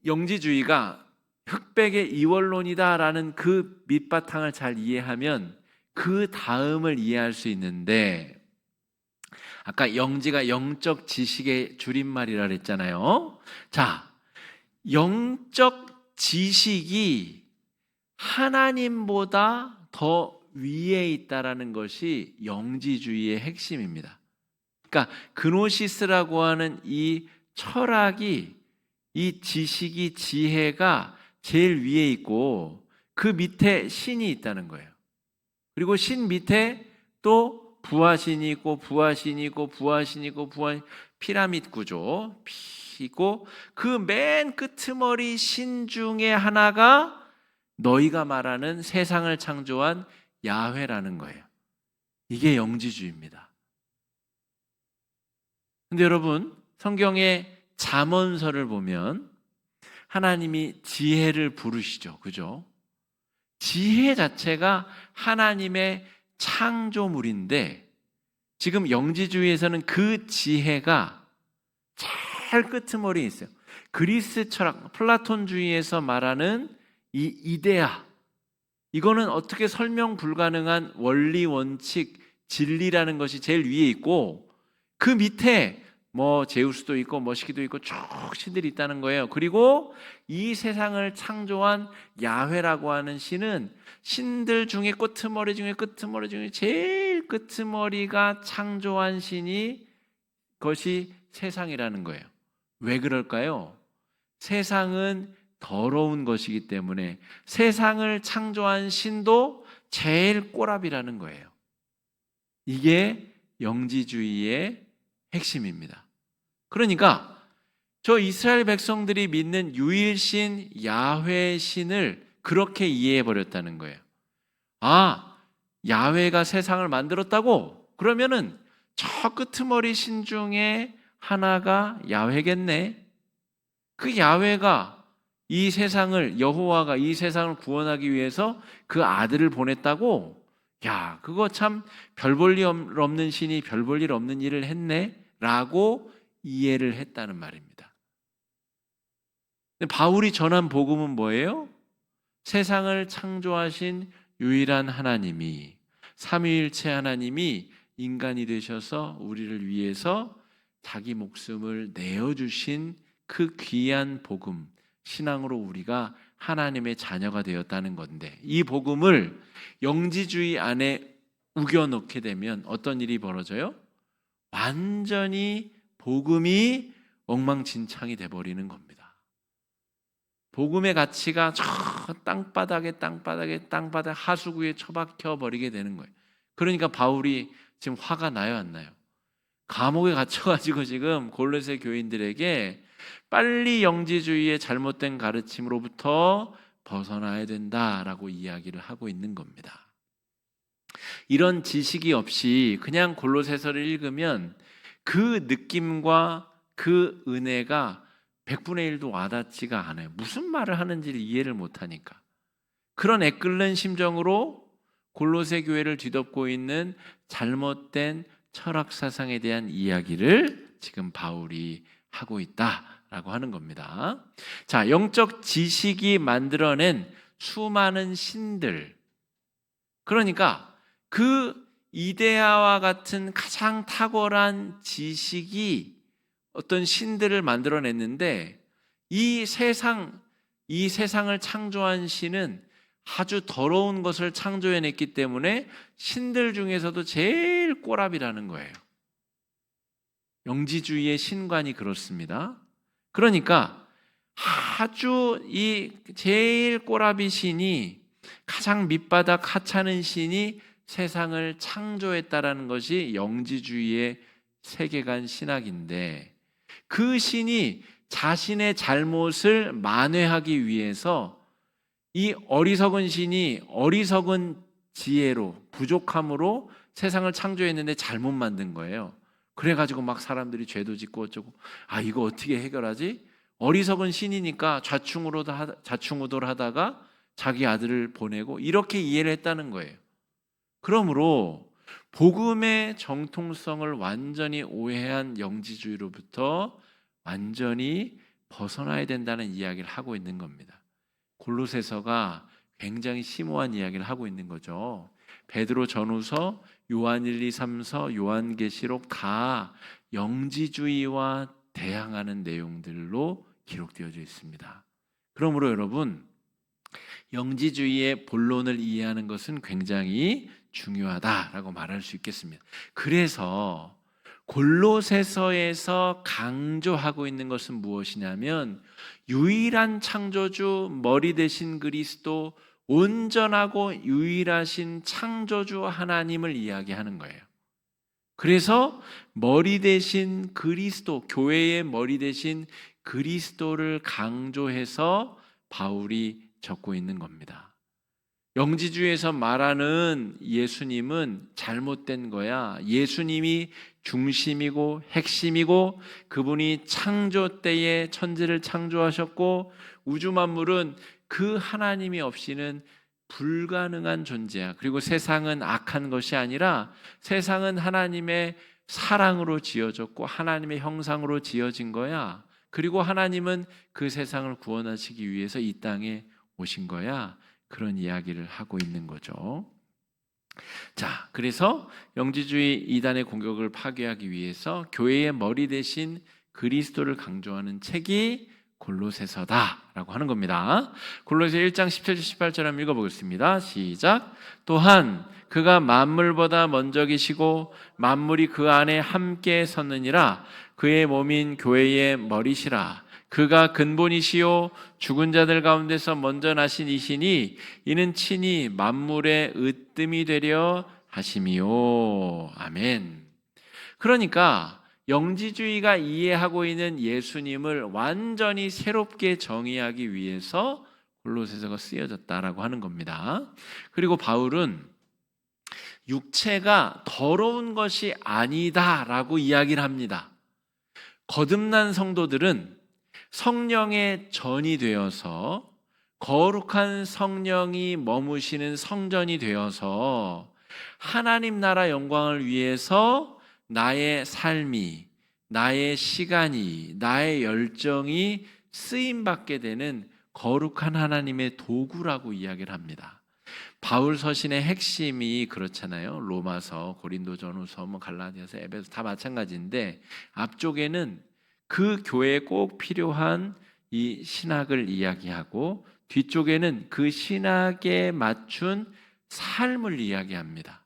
영지주의가 흑백의 이원론이다라는 그 밑바탕을 잘 이해하면 그 다음을 이해할 수 있는데, 아까 영지가 영적 지식의 줄임말이라 그랬잖아요. 자, 영적 지식이 하나님보다 더 위에 있다라는 것이 영지주의의 핵심입니다. 그러니까 그노시스라고 하는 이 철학이, 이 지식이, 지혜가 제일 위에 있고 그 밑에 신이 있다는 거예요. 그리고 신 밑에 또 부하신이 있고 부하신이 있고 부하신이 있고 피라미드 구조 있고 그 맨 끄트머리 신 중에 하나가 너희가 말하는 세상을 창조한 야훼라는 거예요. 이게 영지주의입니다. 근데 여러분, 성경의 잠언서를 보면 하나님이 지혜를 부르시죠. 그죠? 지혜 자체가 하나님의 창조물인데 지금 영지주의에서는 그 지혜가 제일 끄트머리에 있어요. 그리스 철학, 플라톤주의에서 말하는 이 이데아, 이거는 어떻게 설명 불가능한 원리, 원칙, 진리라는 것이 제일 위에 있고 그 밑에 뭐 제우스도 있고 머시기도 있고 쭉 신들이 있다는 거예요. 그리고 이 세상을 창조한 야훼라고 하는 신은 신들 중에 끄트머리 중에 제일 끄트머리가 창조한 신이 그것이 세상이라는 거예요. 왜 그럴까요? 세상은 더러운 것이기 때문에 세상을 창조한 신도 제일 꼬랍이라는 거예요. 이게 영지주의의 핵심입니다. 그러니까 저 이스라엘 백성들이 믿는 유일신 야훼 신을 그렇게 이해해 버렸다는 거예요. 아, 야훼가 세상을 만들었다고? 그러면은 저 끄트머리 신 중에 하나가 야훼겠네. 그 야훼가 이 세상을, 여호와가 이 세상을 구원하기 위해서 그 아들을 보냈다고? 야, 그거 참 별 볼 일 없는 신이 별 볼 일 없는 일을 했네 라고 이해를 했다는 말입니다. 근데 바울이 전한 복음은 뭐예요? 세상을 창조하신 유일한 하나님이, 삼위일체 하나님이 인간이 되셔서 우리를 위해서 자기 목숨을 내어주신 그 귀한 복음, 신앙으로 우리가 하나님의 자녀가 되었다는 건데, 이 복음을 영지주의 안에 우겨넣게 되면 어떤 일이 벌어져요? 완전히 복음이 엉망진창이 돼버리는 겁니다. 복음의 가치가 저 땅바닥 하수구에 처박혀 버리게 되는 거예요. 그러니까 바울이 지금 화가 나요, 안 나요? 감옥에 갇혀가지고 지금 골로새 교인들에게 빨리 영지주의의 잘못된 가르침으로부터 벗어나야 된다라고 이야기를 하고 있는 겁니다. 이런 지식이 없이 그냥 골로새서를 읽으면 그 느낌과 그 은혜가 100분의 1도 와닿지가 않아요. 무슨 말을 하는지를 이해를 못하니까. 그런 애끓는 심정으로 골로새 교회를 뒤덮고 있는 잘못된 철학 사상에 대한 이야기를 지금 바울이 하고 있다라고 하는 겁니다. 자, 영적 지식이 만들어낸 수많은 신들, 그러니까 그 이데아와 같은 가장 탁월한 지식이 어떤 신들을 만들어냈는데 이 세상, 이 세상을 창조한 신은 아주 더러운 것을 창조해냈기 때문에 신들 중에서도 제일 꼬랍이라는 거예요. 영지주의의 신관이 그렇습니다. 그러니까 아주 이 제일 꼬라비 신이, 가장 밑바닥 하찮은 신이 세상을 창조했다라는 것이 영지주의의 세계관 신학인데, 그 신이 자신의 잘못을 만회하기 위해서 이 어리석은 신이 어리석은 지혜로, 부족함으로 세상을 창조했는데 잘못 만든 거예요. 그래가지고 막 사람들이 죄도 짓고 어쩌고, 이거 어떻게 해결하지? 어리석은 신이니까 좌충우돌 하다가 자기 아들을 보내고 이렇게 이해를 했다는 거예요. 그러므로 복음의 정통성을 완전히 오해한 영지주의로부터 완전히 벗어나야 된다는 이야기를 하고 있는 겁니다. 골로새서가 굉장히 심오한 이야기를 하고 있는 거죠. 베드로 전후서, 요한 1, 2, 3서, 요한계시록 다 영지주의와 대항하는 내용들로 기록되어져 있습니다. 그러므로 여러분, 영지주의의 본론을 이해하는 것은 굉장히 중요하다라고 말할 수 있겠습니다. 그래서 골로새서에서 강조하고 있는 것은 무엇이냐면, 유일한 창조주, 머리 대신 그리스도, 온전하고 유일하신 창조주 하나님을 이야기하는 거예요. 그래서 머리 대신 그리스도, 교회의 머리 대신 그리스도를 강조해서 바울이 적고 있는 겁니다. 영지주의에서 말하는 예수님은 잘못된 거야. 예수님이 중심이고 핵심이고, 그분이 창조 때에 천지를 창조하셨고, 우주 만물은 그 하나님이 없이는 불가능한 존재야. 그리고 세상은 악한 것이 아니라 세상은 하나님의 사랑으로 지어졌고 하나님의 형상으로 지어진 거야. 그리고 하나님은 그 세상을 구원하시기 위해서 이 땅에 오신 거야. 그런 이야기를 하고 있는 거죠. 자, 그래서 영지주의 이단의 공격을 파괴하기 위해서 교회의 머리 대신 그리스도를 강조하는 책이 골로새서다라고 하는 겁니다. 골로새 1장 17절 18절 한번 읽어보겠습니다. 시작. 또한 그가 만물보다 먼저 계시고 만물이 그 안에 함께 섰느니라. 그의 몸인 교회의 머리시라. 그가 근본이시요 죽은 자들 가운데서 먼저 나신 이시니 이는 친히 만물의 으뜸이 되려 하심이요. 아멘. 그러니까 영지주의가 이해하고 있는 예수님을 완전히 새롭게 정의하기 위해서 골로새서가 쓰여졌다라고 하는 겁니다. 그리고 바울은 육체가 더러운 것이 아니다라고 이야기를 합니다. 거듭난 성도들은 성령의 전이 되어서, 거룩한 성령이 머무시는 성전이 되어서 하나님 나라 영광을 위해서 나의 삶이, 나의 시간이, 나의 열정이 쓰임받게 되는 거룩한 하나님의 도구라고 이야기를 합니다. 바울 서신의 핵심이 그렇잖아요. 로마서, 고린도전후서, 갈라디아서, 에베소 다 마찬가지인데, 앞쪽에는 그 교회에 꼭 필요한 이 신학을 이야기하고, 뒤쪽에는 그 신학에 맞춘 삶을 이야기합니다.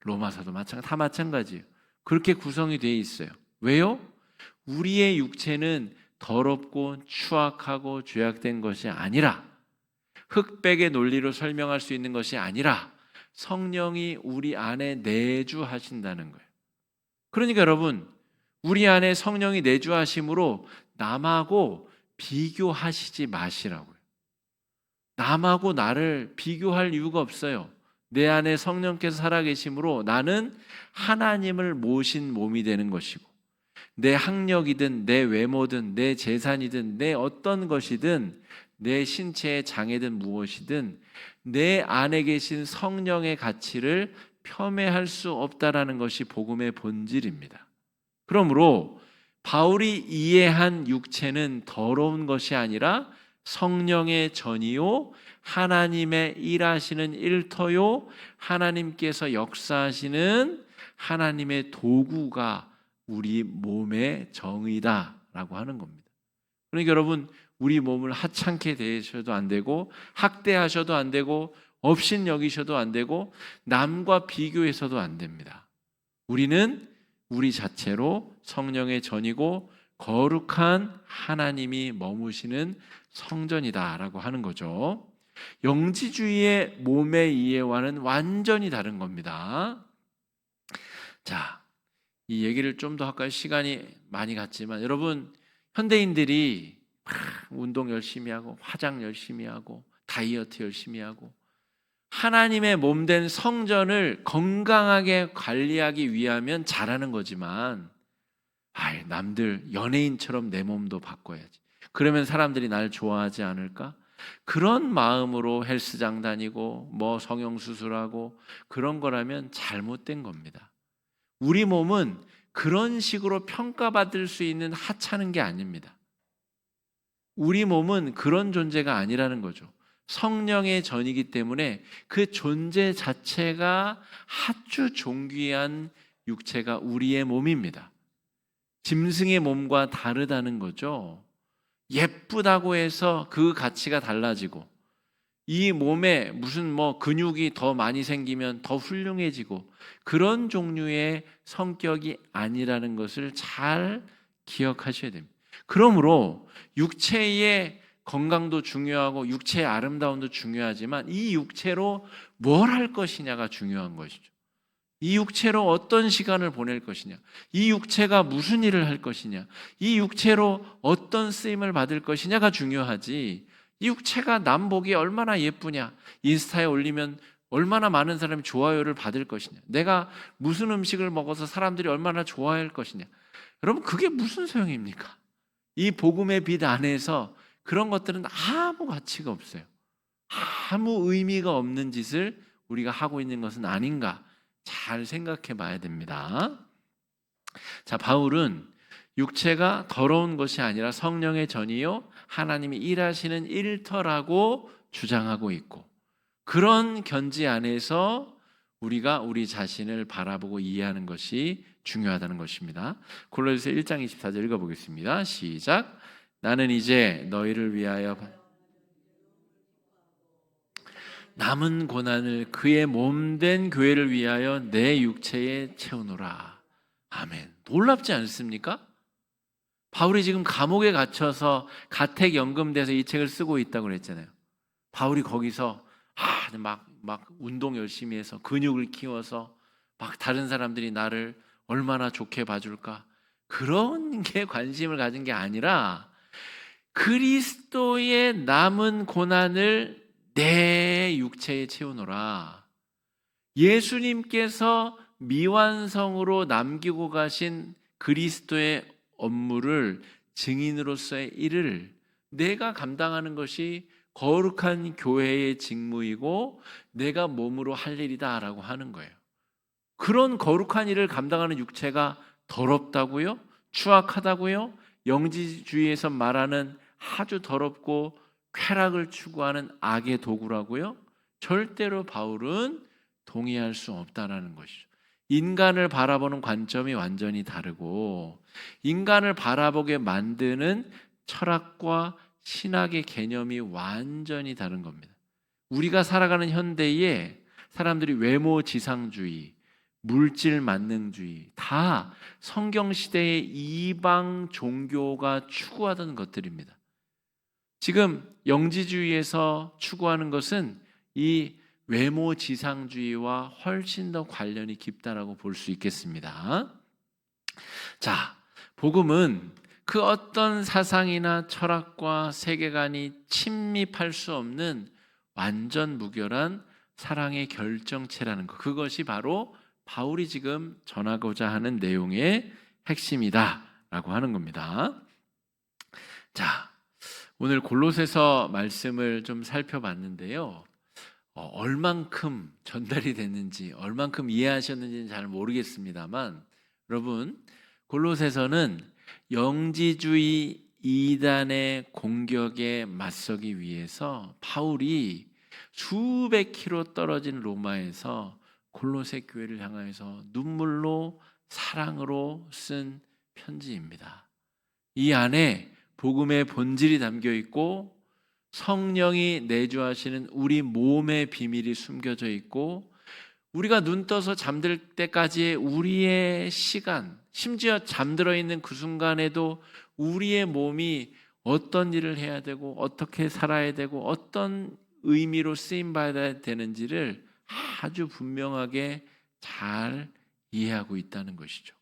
로마서도 다 마찬가지예요. 그렇게 구성이 되어 있어요. 왜요? 우리의 육체는 더럽고 추악하고 죄악된 것이 아니라, 흑백의 논리로 설명할 수 있는 것이 아니라 성령이 우리 안에 내주하신다는 거예요. 그러니까 여러분, 우리 안에 성령이 내주하심으로 남하고 비교하시지 마시라고요. 남하고 나를 비교할 이유가 없어요. 내 안에 성령께서 살아계심으로 나는 하나님을 모신 몸이 되는 것이고, 내 학력이든 내 외모든 내 재산이든 내 어떤 것이든 내 신체의 장애든 무엇이든 내 안에 계신 성령의 가치를 폄훼할 수 없다라는 것이 복음의 본질입니다. 그러므로 바울이 이해한 육체는 더러운 것이 아니라 성령의 전이요, 하나님의 일하시는 일터요, 하나님께서 역사하시는 하나님의 도구가 우리 몸의 정의다라고 하는 겁니다. 그러니까 여러분, 우리 몸을 하찮게 대하셔도 안 되고, 학대하셔도 안 되고, 업신여기셔도 안 되고, 남과 비교해서도 안 됩니다. 우리는 우리 자체로 성령의 전이고 거룩한 하나님이 머무시는 성전이다라고 하는 거죠. 영지주의의 몸의 이해와는 완전히 다른 겁니다. 자, 이 얘기를 좀 더 할까요? 시간이 많이 갔지만 여러분, 현대인들이 막 운동 열심히 하고 화장 열심히 하고 다이어트 열심히 하고 하나님의 몸된 성전을 건강하게 관리하기 위하면 잘하는 거지만, 남들 연예인처럼 내 몸도 바꿔야지, 그러면 사람들이 날 좋아하지 않을까? 그런 마음으로 헬스장 다니고 뭐 성형수술하고 그런 거라면 잘못된 겁니다. 우리 몸은 그런 식으로 평가받을 수 있는 하찮은 게 아닙니다. 우리 몸은 그런 존재가 아니라는 거죠. 성령의 전이기 때문에 그 존재 자체가 아주 존귀한 육체가 우리의 몸입니다. 짐승의 몸과 다르다는 거죠. 예쁘다고 해서 그 가치가 달라지고, 이 몸에 무슨 근육이 더 많이 생기면 더 훌륭해지고, 그런 종류의 성격이 아니라는 것을 잘 기억하셔야 됩니다. 그러므로 육체의 건강도 중요하고 육체의 아름다움도 중요하지만 이 육체로 뭘 할 것이냐가 중요한 것이죠. 이 육체로 어떤 시간을 보낼 것이냐, 이 육체가 무슨 일을 할 것이냐, 이 육체로 어떤 쓰임을 받을 것이냐가 중요하지, 이 육체가 남 보기에 얼마나 예쁘냐, 인스타에 올리면 얼마나 많은 사람이 좋아요를 받을 것이냐, 내가 무슨 음식을 먹어서 사람들이 얼마나 좋아할 것이냐, 여러분 그게 무슨 소용입니까? 이 복음의 빛 안에서 그런 것들은 아무 가치가 없어요. 아무 의미가 없는 짓을 우리가 하고 있는 것은 아닌가 잘 생각해 봐야 됩니다. 자, 바울은 육체가 더러운 것이 아니라 성령의 전이요 하나님이 일하시는 일터라고 주장하고 있고, 그런 견지 안에서 우리가 우리 자신을 바라보고 이해하는 것이 중요하다는 것입니다. 골로새서 1장 24절 읽어보겠습니다. 시작. 나는 이제 너희를 위하여 남은 고난을 그의 몸된 교회를 위하여 내 육체에 채우노라. 아멘. 놀랍지 않습니까? 바울이 지금 감옥에 갇혀서 가택연금돼서 이 책을 쓰고 있다고 그랬잖아요. 바울이 거기서 막 운동 열심히 해서 근육을 키워서 막 다른 사람들이 나를 얼마나 좋게 봐줄까, 그런 게 관심을 가진 게 아니라 그리스도의 남은 고난을 내 육체에 채우노라. 예수님께서 미완성으로 남기고 가신 그리스도의 업무를, 증인으로서의 일을 내가 감당하는 것이 거룩한 교회의 직무이고 내가 몸으로 할 일이다라고 하는 거예요. 그런 거룩한 일을 감당하는 육체가 더럽다고요? 추악하다고요? 영지주의에서 말하는 아주 더럽고 쾌락을 추구하는 악의 도구라고요? 절대로 바울은 동의할 수 없다라는 것이죠. 인간을 바라보는 관점이 완전히 다르고 인간을 바라보게 만드는 철학과 신학의 개념이 완전히 다른 겁니다. 우리가 살아가는 현대에 사람들이 외모 지상주의, 물질 만능주의, 다 성경시대의 이방 종교가 추구하던 것들입니다. 지금 영지주의에서 추구하는 것은 이 외모 지상주의와 훨씬 더 관련이 깊다라고 볼 수 있겠습니다. 자, 복음은 그 어떤 사상이나 철학과 세계관이 침입할 수 없는 완전 무결한 사랑의 결정체라는 것, 그것이 바로 바울이 지금 전하고자 하는 내용의 핵심이다라고 하는 겁니다. 자, 오늘 골로새서 말씀을 좀 살펴봤는데요. 얼만큼 전달이 됐는지, 얼만큼 이해하셨는지는 잘 모르겠습니다만, 여러분, 골로새서는 영지주의 이단의 공격에 맞서기 위해서 바울이 수백 킬로 떨어진 로마에서 골로새 교회를 향하여서 눈물로 사랑으로 쓴 편지입니다. 이 안에 복음의 본질이 담겨 있고 성령이 내주하시는 우리 몸의 비밀이 숨겨져 있고 우리가 눈 떠서 잠들 때까지의 우리의 시간, 심지어 잠들어 있는 그 순간에도 우리의 몸이 어떤 일을 해야 되고 어떻게 살아야 되고 어떤 의미로 쓰임 받아야 되는지를 아주 분명하게 잘 이해하고 있다는 것이죠.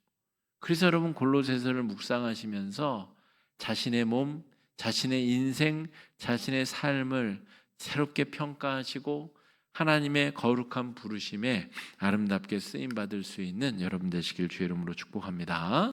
그래서 여러분 골로새서를 묵상하시면서 자신의 몸, 자신의 인생, 자신의 삶을 새롭게 평가하시고 하나님의 거룩한 부르심에 아름답게 쓰임 받을 수 있는 여러분 되시길 주의 이름으로 축복합니다.